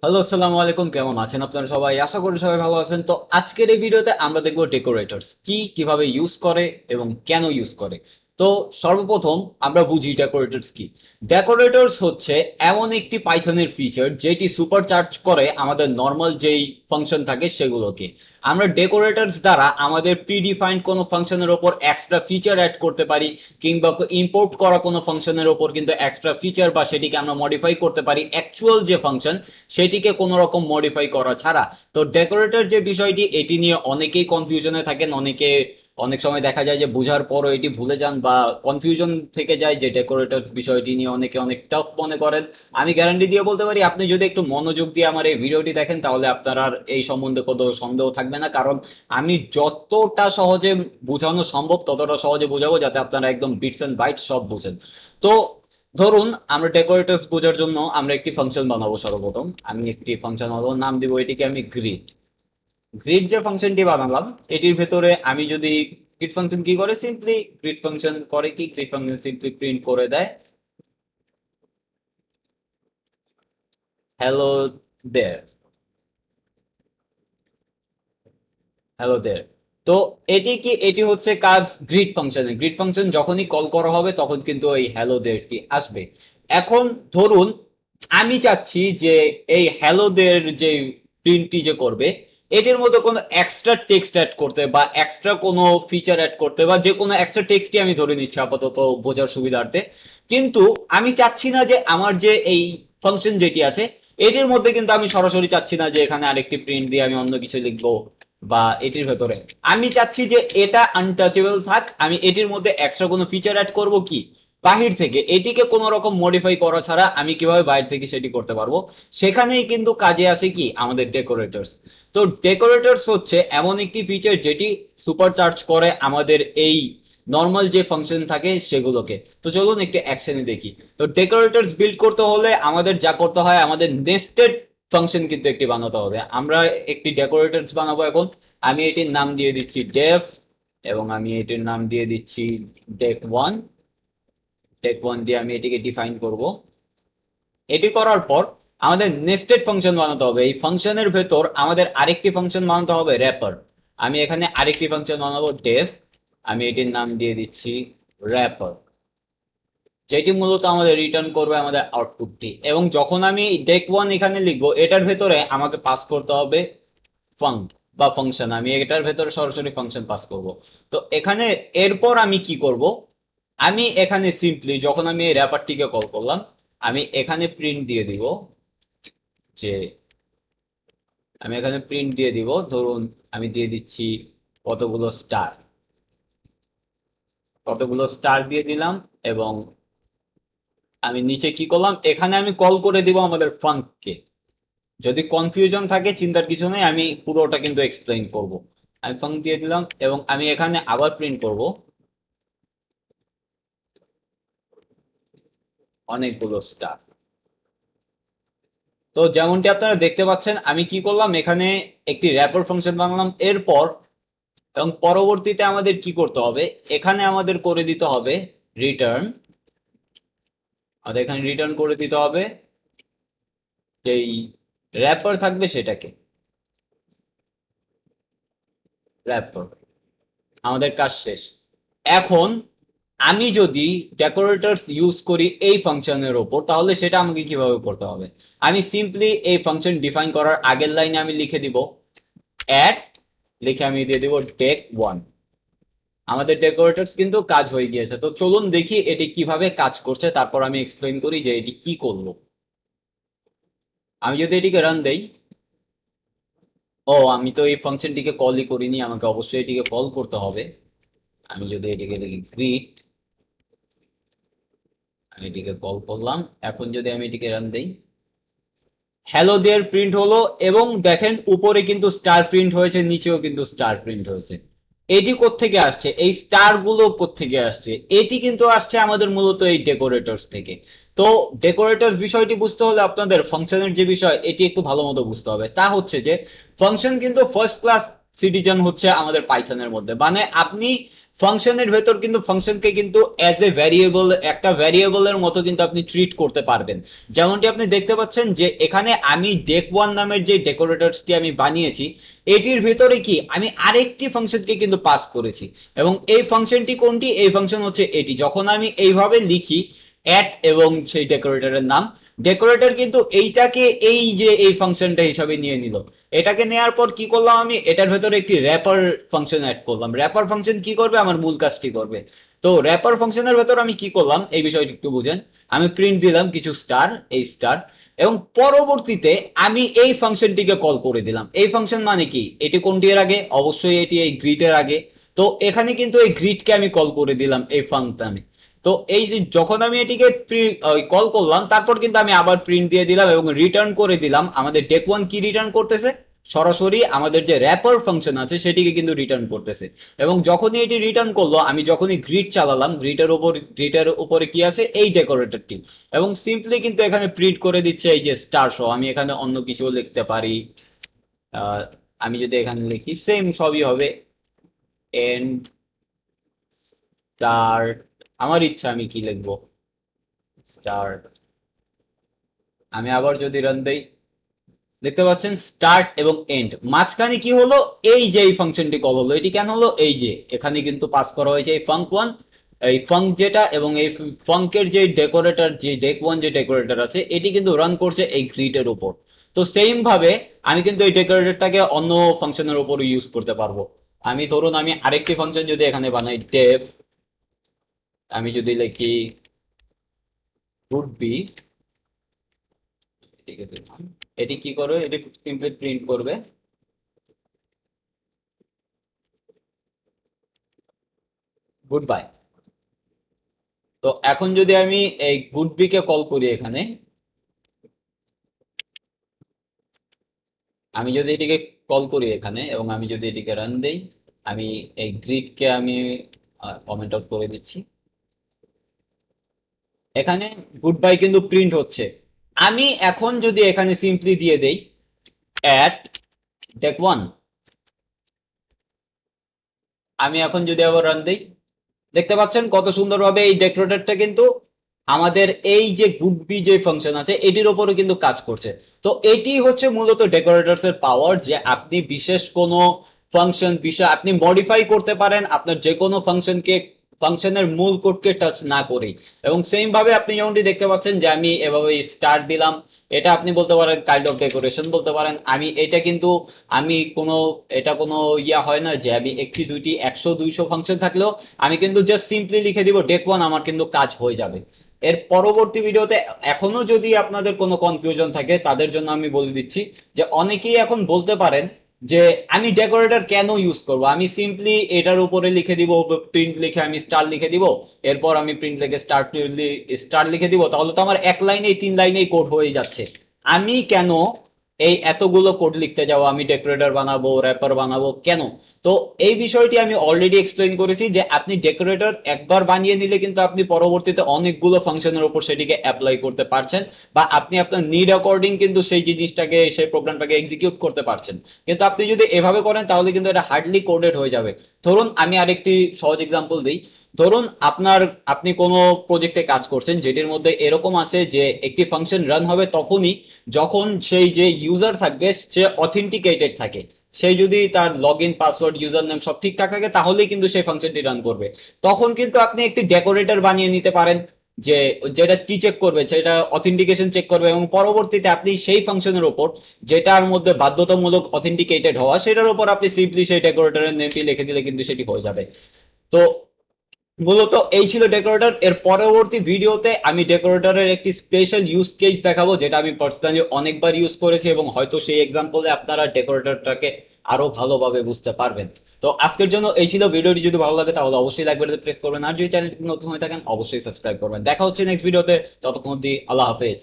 Hello, আসসালামু আলাইকুম। কেমন আছেন আপনারা সবাই? আশা করি সবাই ভালো আছেন। তো আজকের এই ভিডিওতে আমরা দেখবো ডেকোরেটরস কি, কিভাবে ইউজ করে এবং কেন ইউজ করে। তো সর্বপ্রথম আমরা বুঝি ডেকোরেটরস কি। ডেকোরেটরস হচ্ছে এমন একটি পাইথনের ফিচার যেটি সুপার চার্জ করে আমাদের নর্মাল যেই ফাংশন থাকে সেগুলোকে। আমরা ডেকোরেটরস দ্বারা আমাদের প্রিডিফাইন্ড কোনো ফাংশনের ওপর এক্সট্রা ফিচার অ্যাড করতে পারি, কিংবা ইম্পোর্ট করা কোনো ফাংশনের ওপর কিন্তু এক্সট্রা ফিচার বা সেটিকে আমরা মডিফাই করতে পারি অ্যাকচুয়াল যে ফাংশন সেটিকে কোনো রকম মডিফাই করা ছাড়া। তো ডেকোরেটর যে বিষয়টি, এটি নিয়ে অনেকেই কনফিউশনে থাকেন। অনেক সময় দেখা যায় যে বোঝার পরও এটি ভুলে যান বা কনফিউশন থেকে যায় যে ডেকোরেটর বিষয়টি নিয়ে অনেকে অনেক টাফ মনে করেন। আমি গ্যারান্টি দিয়ে বলতে পারি, আপনি যদি একটু মনোযোগ দিয়ে আমার এই ভিডিওটি দেখেন তাহলে আপনার আর এই সম্বন্ধে কোনো সন্দেহ থাকবে না, কারণ আমি যতটা সহজে বোঝানো সম্ভব ততটা সহজে বোঝাবো যাতে আপনারা একদম বিটস এন্ড বাইটস সব বুঝেন। তো ধরুন, আমরা ডেকোরেটরস বোঝার জন্য আমরা একটি ফাংশন বানাবো। সর্বপ্রথম আমি একটি ফাংশন বানাবো, নাম দিব এটিকে আমি গ্রিড। গ্রিড যে ফাংশনটি বানালাম, এটির ভেতরে আমি যদি গ্রিড ফাংশন কি করে, সিম্পলি গ্রিড ফাংশন করে কি, গ্রিড ফাংশন সিম্পলি প্রিন্ট করে দেয় হ্যালো দেয়ার, হ্যালো দেয়ার। তো এটি হচ্ছে কাজ গ্রিড ফাংশনে। গ্রিড ফাংশন যখনই কল করা হবে তখন কিন্তু এই হ্যালো দেয়ারটি আসবে। এখন ধরুন আমি চাচ্ছি যে এই হ্যালো দেয়ার যে প্রিন্টটি যে করবে, এটির মধ্যে কোনো এক্সট্রা টেক্সট অ্যাড করতে বা এক্সট্রা কোনো ফিচার অ্যাড করতে, বা যে কোনো এক্সট্রা টেক্সটই আমি ধরে নিচ্ছি আপাতত বোঝার সুবিধার্থে। কিন্তু আমি চাচ্ছি না যে আমার যে এই ফাংশন যেটি আছে এটির মধ্যে কিন্তু আমি সরাসরি চাচ্ছি না যে এখানে আরেকটি প্রিন্ট দিয়ে আমি অন্য কিছু লিখবো বা এটির ভেতরে। আমি চাচ্ছি যে এটা আনটাচেবল থাক, আমি এটির মধ্যে এক্সট্রা কোনো ফিচার অ্যাড করব কি বাহির থেকে, এটিকে কোনো রকম মডিফাই করা ছাড়া আমি কিভাবে বাইরে থেকে সেটি করতে পারবো। সেখানেই কিন্তু কাজে আসে কি আমাদের ডেকোরেটরস। তো ডেকোরেটরস হচ্ছে এমন একটি ফিচার যেটি সুপার চার্জ করে আমাদের এই নর্মাল যে ফাংশন থাকে সেগুলোকে। তো চলুন একটু অ্যাকশনে দেখি। তো ডেকোরেটরস বিল্ড করতে হলে আমাদের যা করতে হয়, আমাদের নেস্টেড ফাংশন কিন্তু একটি বানাতে হবে। আমরা একটি ডেকোরেটরস বানাবো এখন। আমি এটির নাম দিয়ে দিচ্ছি ডেভ, এবং আমি এটির নাম দিয়ে দিচ্ছি ডেক 1। ডেক 1 দিয়ে আমি এটিকে ডিফাইন করব। এটি করার পর আমাদের নেস্টেড ফাংশন বানাতে হবে। এই ফাংশনের ভেতর আমাদের আরেকটি ফাংশন বানাতে হবে র্যাপার। আমি এখানে আরেকটি ফাংশন বানাবো ডেভ, আমি এটির নাম দিয়ে দিচ্ছি র্যাপার, যেটি মূলত আমাদের রিটার্ন করবে আমাদের আউটপুটটি। এবং যখন আমি ডেক 1 এখানে লিখবো, এটার ভেতরে আমাকে পাস করতে হবে ফাংক বা ফাংশন। আমি এটার ভেতরে সরাসরি ফাংশন পাস করব। তো এখানে এরপর আমি কি করব, আমি এখানে সিম্পলি যখন আমি এই র্যাপারটিকে কল করলাম, আমি এখানে প্রিন্ট দিয়ে দিব যে, আমি এখানে প্রিন্ট দিয়ে দিব, ধরুন আমি দিয়ে দিচ্ছি কতগুলো স্টার, কতগুলো স্টার দিয়ে দিলাম। এবং আমি নিচে কি করলাম, এখানে আমি কল করে দিব আমাদের ফাংককে। যদি কনফিউশন থাকে চিন্তার কিছু নেই, আমি পুরোটা কিন্তু এক্সপ্লেইন করব। আমি ফাংক দিয়ে দিলাম এবং আমি এখানে আবার প্রিন্ট করব অনেকগুলো স্টার। তো যেমনটি আপনারা দেখতে পাচ্ছেন, আমি কি করলাম, এখানে একটি র্যাপার ফাংশন বানালাম। এরপর এবং পরবর্তীতে আমাদের কি করতে হবে, এখানে আমাদের করে দিতে হবে রিটার্ন। আমাদের এখানে রিটার্ন করে দিতে হবে যেই র্যাপার থাকবে সেটাকে, র্যাপার। আমাদের কাজ শেষ। এখন আমি যদি ডেকোরেটরস ইউজ করি এই ফাংশনের ওপর, তাহলে সেটা আমাকে কিভাবে করতে হবে। আমি সিম্পলি এই ফাংশন ডিফাইন করার আগের লাইনে আমি লিখে দিব অ্যাড, লিখে আমি দিয়ে দিব ডেক 1। আমাদের ডেকোরেটরস কিন্তু কাজ হয়ে গিয়েছে। তো চলুন দেখি এটি কিভাবে কাজ করছে, তারপর আমি এক্সপ্লেইন করি যে এটি কি করলো। আমি যদি এটিকে রান দেই, ও আমি তো এই ফাংশনটিকে কলই করিনি, আমাকে অবশ্যই এটিকে কল করতে হবে। আমি যদি এটিকে লিখি গ্রিড, আমি এটিকে কল করলাম। এখন যদি আমি এটিকে রান দেই, হ্যালো দেয়ার প্রিন্ট হলো। এবং দেখেন উপরে কিন্তু স্টার প্রিন্ট হয়েছে, নিচেও কিন্তু স্টার প্রিন্ট হয়েছে। এটি কোত্থেকে আসছে, এই স্টার গুলো কোত্থেকে আসছে, এটি কিন্তু আসছে আমাদের মূলত এই ডেকোরেটরস থেকে। তো ডেকোরেটরস বিষয়টি বুঝতে হলে আপনাদের ফাংশনের যে বিষয় এটি একটু ভালো মতো বুঝতে হবে। তা হচ্ছে যে ফাংশন কিন্তু ফার্স্ট ক্লাস সিটিজেন হচ্ছে আমাদের পাইথনের মধ্যে। মানে আপনি ফাংশনের ভেতর কিন্তু ফাংশনকে কিন্তু অ্যাজ এ ভ্যারিয়েবল, একটা ভ্যারিয়েবলের মতো কিন্তু আপনি ট্রিট করতে পারবেন। যেমনটি আপনি দেখতে পাচ্ছেন যে এখানে আমি ডেক ওয়ান নামের যে ডেকোরেটরসটি আমি বানিয়েছি, এটির ভেতরে কি আমি আরেকটি ফাংশনকে কিন্তু পাস করেছি। এবং এই ফাংশনটি কোনটি? এই ফাংশন হচ্ছে এটি। যখন আমি এইভাবে লিখি অ্যাট এবং সেই ডেকোরেটরের নাম, ডেকোরেটর কিন্তু এইটাকে এই যে এই ফাংশনটা হিসাবে নিয়ে নিল। এটাকে নেওয়ার পর কি করলাম, আমি এটার ভেতরে একটি র্যাপার ফাংশন অ্যাড করলাম। র্যাপার ফাংশন কি করবে? আমার মূল কাজটি করবে। তো র্যাপার ফাংশনের ভেতর আমি কি করলাম এই বিষয়টি একটু বুঝেন। আমি প্রিন্ট দিলাম কিছু স্টার, এই স্টার, এবং পরবর্তীতে আমি এই ফাংশনটিকে কল করে দিলাম। এই ফাংশন মানে কি? এটি কোনটি এর আগে? অবশ্যই এটি এই গ্রিটের আগে। তো এখানে কিন্তু এই গ্রিডকে আমি কল করে দিলাম এই ফাংশনে। তো এই যে যখন আমি এটিকে কল করলাম, তারপর কিন্তু আমি আবার প্রিন্ট দিয়ে দিলাম এবং রিটার্ন করে দিলাম। আমাদের ডেক ওয়ান কি রিটার্ন করতেছে? সরাসরি আমাদের যে র্যাপার ফাংশন আছে সেটিকে কিন্তু রিটার্ন করতেছে। এবং যখনই এটি রিটার্ন করলো, আমি যখনই গ্রিড চালালাম, গ্রিডের উপরে কি আছে? এই ডেকোরেটরটি। এবং সিম্পলি কিন্তু এখানে প্রিন্ট করে দিচ্ছে এই যে স্টার সহ। আমি এখানে অন্য কিছু লিখতে পারি। আহ, আমি যদি এখানে লিখি সেম সবই হবে, এন্ড স্টার্ট। আমার ইচ্ছা আমি কি লিখবো, স্টার্ট। আমি আবার যদি রান দেই, দেখতে পাচ্ছেন স্টার্ট এবং এন্ড। মাঝখানে কি হলো? এই যে এই ফাংশনটি কল হলো। এটি কেন হলো? এই যে এখানে কিন্তু পাস করা হয়েছে এই ফাঙ্ক ওয়ান, এই ফাঙ্ক যেটা, এবং এই ফাঙ্কের যে ডেকোরেটর, যে ডেক ওয়ান যে ডেকোরেটর আছে, এটি কিন্তু রান করছে এই গ্রিডের উপর। তো সেম ভাবে আমি কিন্তু এই ডেকোরেটরটাকে অন্য ফাংশনের উপর ইউজ করতে পারবো। আমি ধরুন আমি আরেকটি ফাংশন যদি এখানে বানাই, ডেফ, আমি যদি লিখি would be, এটি কি করবে? এটি সিম্পলি প্রিন্ট করবে গুড বাই। তো এখন যদি আমি এই গুড বি কে কল করি এখানে, আমি যদি এটিকে কল করি এখানে এবং আমি যদি এটিকে রান দেই, আমি এই গ্রিড কে আমি কমেন্ট আউট করে দিচ্ছি। এখানে গুড বাই কিন্তু প্রিন্ট হচ্ছে। আমি এখন যদি এখানে সিম্পলি দিয়ে দেই অ্যাট ডেক ওয়ান, আমি এখন যদি আবার রান দেই, দেখতে পাচ্ছেন কত সুন্দরভাবে এই ডেকোরেটরটা কিন্তু আমাদের এই যে গুড বি যে ফাংশন আছে এটির উপরে কিন্তু কাজ করছে। তো এটি হচ্ছে মূলত ডেকোরেটরস এর পাওয়ার, যে আপনি বিশেষ কোনো ফাংশন বিষয় আপনি মডিফাই করতে পারেন আপনার যে কোনো ফাংশনকে, ফাংশনের মূল কোডকে টাচ না করেই। এবং সেম ভাবে আপনি যেমনটি দেখতে পাচ্ছেন যে আমি এভাবে স্টার দিলাম, এটা আপনি বলতে পারেন কাইন্ড অফ ডেকোরেশন বলতে পারেন। আমি এটা কিন্তু আমি কোনো, এটা কোনো ইয়া হয় না যে আমি একটি দুইটি 100 200 ফাংশন থাকলেও আমি কিন্তু জাস্ট সিম্পলি লিখে দিব ডেক ওয়ান, আমার কিন্তু কাজ হয়ে যাবে। এর পরবর্তী ভিডিওতে এখনো যদি আপনাদের কোনো কনফিউশন থাকে তাদের জন্য আমি বলে দিচ্ছি যে অনেকেই এখন বলতে পারেন যে আমি ডেকোরেটর কেন ইউজ করব, আমি সিম্পলি এটার উপরে লিখে দিব প্রিন্ট লিখে আমি স্টার লিখে দিব, এরপর আমি প্রিন্ট লিখে স্টার লিখে দিব, তাহলে তো আমার এক লাইনেই 3 লাইনেই কোড হয়ে যাচ্ছে। আমি কেন এই এতগুলো কোড লিখতে যাবো? আমি ডেকোরেটর বানাবো, র্যাপার বানাবো কেন? তো এই বিষয়টি আমি অলরেডি এক্সপ্লেইন করেছি যে আপনি ডেকোরেটর একবার বানিয়ে নিলে কিন্তু আপনি পরবর্তীতে অনেকগুলো ফাংশনের উপর সেটিকে অ্যাপ্লাই করতে পারছেন, বা আপনি আপনার নিড অ্যাকর্ডিং কিন্তু সেই জিনিসটাকে, সেই প্রোগ্রামটাকে এক্সিকিউট করতে পারছেন। কিন্তু আপনি যদি এভাবে করেন তাহলে কিন্তু এটা হার্ডলি কোডেড হয়ে যাবে। ধরুন আমি আরেকটি সহজ এক্সাম্পল দিই। ধরুন আপনি কোনো প্রজেক্টে কাজ করছেন যেটির মধ্যে এরকম আছে যে একটি ফাংশন রান হবে তখনই যখন সেই যে ইউজার থাকবে সে অথেন্টিকেটেড থাকে। সেই যদি তার log in password user name সব ঠিকঠাক থাকে তাহলেই কিন্তু সেই ফাংশনটি রান করবে। তখন কিন্তু আপনি একটি ডেকোরেটর বানিয়ে নিতে পারেন, যে যেটা কি চেক করবে, সেটা অথেন্টিকেশন চেক করবে, এবং পরবর্তীতে আপনি সেই ফাংশনের উপর যেটার মধ্যে বাধ্যতামূলক অথেন্টিকেটেড হওয়া, সেটার উপর আপনি সিম্পলি সেই ডেকোরেটরের নেমটি লিখে দিলে কিন্তু সেটি হয়ে যাবে। তো মূলত এই ছিল ডেকোরেটর। এর পরবর্তী ভিডিওতে আমি ডেকোরেটরের একটি স্পেশাল ইউজ কেস দেখাবো যেটা আমি পার্সোনালি অনেকবার ইউজ করেছি, এবং হয়তো সেই এক্সাম্পলে আপনারা ডেকোরেটরটাকে আরো ভালোভাবে বুঝতে পারবেন। তো আজকের জন্য এই ছিল। ভিডিওটি যদি ভালো লাগে তাহলে অবশ্যই লাইক বাটনে প্রেস করবেন, আর যদি চ্যানেলটি নতুন হয়ে থাকেন অবশ্যই সাবস্ক্রাইব করবেন। দেখা হচ্ছে নেক্সট ভিডিওতে, ততক্ষণ অবধি আল্লাহ হাফেজ।